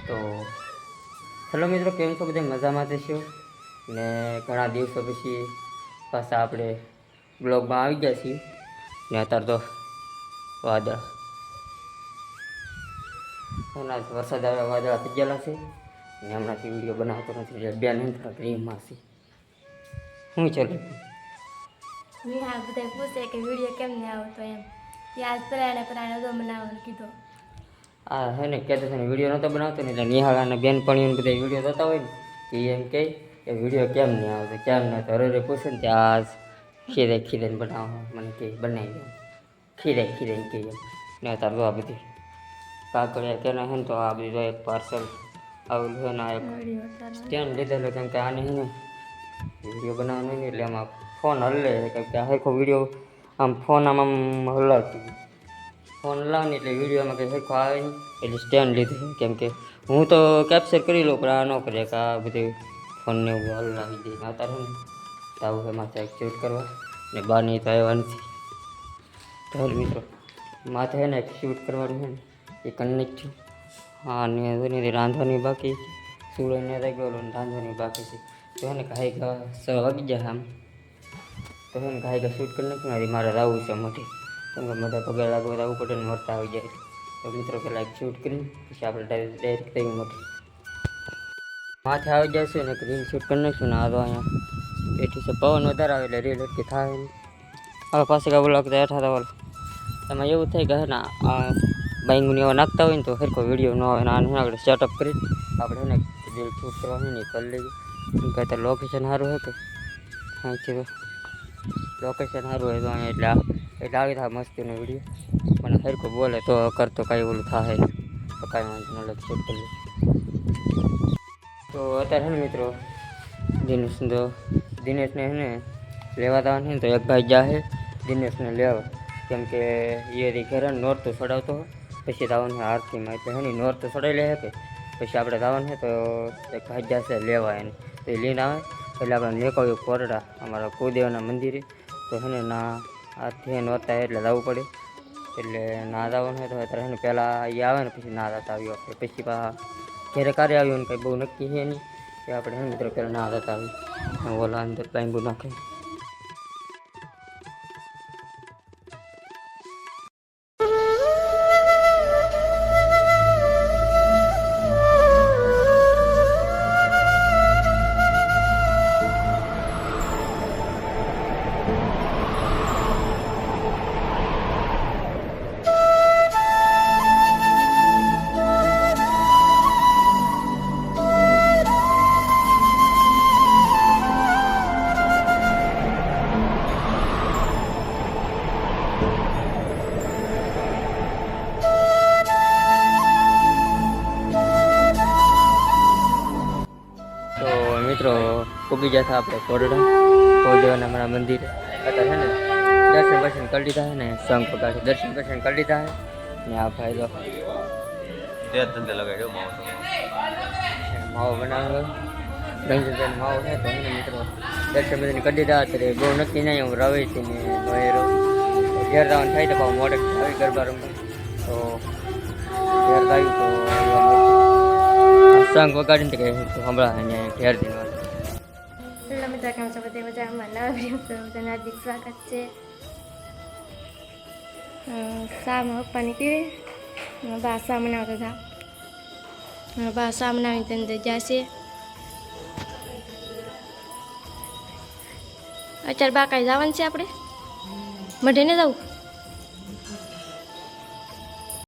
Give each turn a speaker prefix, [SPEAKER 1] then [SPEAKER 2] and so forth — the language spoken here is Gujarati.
[SPEAKER 1] તો હેલો મિત્રો, કેમ છો? બધા મજામાં થશો ને ઘણા દિવસો પછી પાછા આપણે બ્લોગમાં આવી ગયા છીએ ને અત્યારે તો વાદળ હમણાં વરસાદ આવે વાદળા થઈ ગયેલા છે ને હમણાંથી વિડીયો બનાવતો નથી એટલે બે નહીં થોડા ગ્રીમમાં છે. શું ચાલે?
[SPEAKER 2] વિહાર બધા પૂછે કે વિડીયો કેમ નહીં આવતો એમ. યાદ પરાણે તો બનાવવાનું કીધું.
[SPEAKER 1] આ હે ને કહેતો છે ને વિડીયો નહોતો બનાવતો ને એટલે નિહાળ અને બેનપણીઓને બધા વિડીયો જોતા હોય ને એ એમ કહે કે વિડીયો કેમ નહીં આવતો કેમ નહીં તો હરે પૂછે ને ત્યાં ખીરે બનાવવા મને કે બનાવી દે ખીરે કહે ને અત્યારે તો આ બધી કાકડિયા કેના હે ને તો આ બધી એક પાર્સલ આવેલું છે ને આ એક સ્ટેન્ડ લીધેલું કેમ કે આને હે ને વિડીયો બનાવવાનો નહીં એટલે આમાં ફોન હલે કેમ કે આખો વિડીયો આમ ફોન આમ હલાવતી ફોન લાવને એટલે વિડીયોમાં કંઈ સરખો આવે નહીં એટલે સ્ટેન્ડ લીધું કેમ કે હું તો કેપ્ચર કરી લઉં પણ આ ન કરે કે આ બધું ફોનને એવું હલાવી દે અત્યારે ને તો આવું છે માથે એક શૂટ કરવા ને બહારની તો આવ્યા નથી તો હાલ મિત્રો માથે છે ને એક શૂટ કરવાનું છે ને એ કનેક્ટ થયું. હા ને રાંધવાની બાકી છે સુરજને રહી ગયો ને રાંધવાની બાકી છે તો છે ને કાંઈ 6 વાગી જાય આમ તો છે ને કાંઈ શૂટ કરી નાખ્યું મારે રાવું છે મોટી કેમ કે બધા પગે લાગવા આવવું પડે ને મરતા આવી જાય તો મિત્રો પહેલાં એક શૂટ કરીને પછી આપણે ડાયરેક્ટ થઈ મોટી માથે આવી જાય છે ને એક રીલ શૂટ કરી નાખીશું ને આ તો અહીંયા બેઠી છે પવન વધારે આવે એટલે રીલ હટકી થાય ને હવે પાસે કાબુ લાગતા હેઠા થવા એમાં એવું થાય કે હે ને આ બાઈંગુની એવા નાખતા હોય ને તો સરખો વિડીયો ન આવે ને આને આગળ સેટઅપ કરી આપણે ને રીલ શૂટ કરવાની નહીં કરી લઈએ કંઈ તો લોકેશન સારું છે કે અહીંથી તો લોકેશન સારું હોય તો અહીંયા એટલે આવી થાય મસ્તીનો વિડીયો મને સરખો બોલે તો કરતો કાંઈ ઓલું થાય નહીં તો કાંઈ વાંધો ન લાગે શૂટ કરી તો અત્યારે છે ને મિત્રો દિનેશને છે ને લેવા જવાનું છે તો એક ભાઈ જાહે દિનેશને લેવા કેમ કે એ ઘરે નોરતું ચડાવતો પછી જવાનું છે આરતીમાં એટલે છે ને નોરતું ચડાવી લે કે પછી આપણે જવાનું છે તો એક ભાઈ જશે લેવા એને તો એ લઈને આવે એટલે આપણે નીકળ્યું કોરડા અમારા કુદેવના મંદિરે તો છે ને ના આથી નોરતા એટલે જવું પડે એટલે ના જવાનું હોય તો અત્યારે છે ને પહેલાં એ આવે ને પછી ના જતા આવ્યું આપણે પછી પાછા ઘરે કાર્ય આવ્યું ને કંઈ બહુ નક્કી છે નહીં કે આપણે છે ને મિત્રો પહેલાં ના જતા આવ્યું ઓલા અંદર બાંગુ નાખે. મિત્રો ઉગી જતા આપણે કોરડા કોદેવના અમારા મંદિરે અત્યારે છે ને દર્શન કરી લીધા છે ને સંઘ પગાડી દર્શન કરી લીધા છે ને આ ભાઈ તો ધંધે લગાડ્યો માવો બનાવ્યો ગંજન માવો છે તો એને મિત્રો દર્શન બધાને કરી લીધા અત્યારે બહુ નક્કી નહીં હું રવેથી ને નોયરો ઘેર જવાનું થાય તો ભાવ મોડે આવી ગરબા રમવા તો ઘેર આવ્યું તો સંઘ વગાડીને કહે હમણાં અને ઘેર દીધું
[SPEAKER 2] બધા કામ છે બધે મજામાં નવા વિડીયો બધાને હાર્દિક સ્વાગત છે. શામાં પપ્પાની પીવે બા શા બનાવતા હતા બા શા બનાવીને તેને જશે અત્યારે બા કાંઈ જવાનું છે આપણે મઢે ને જવું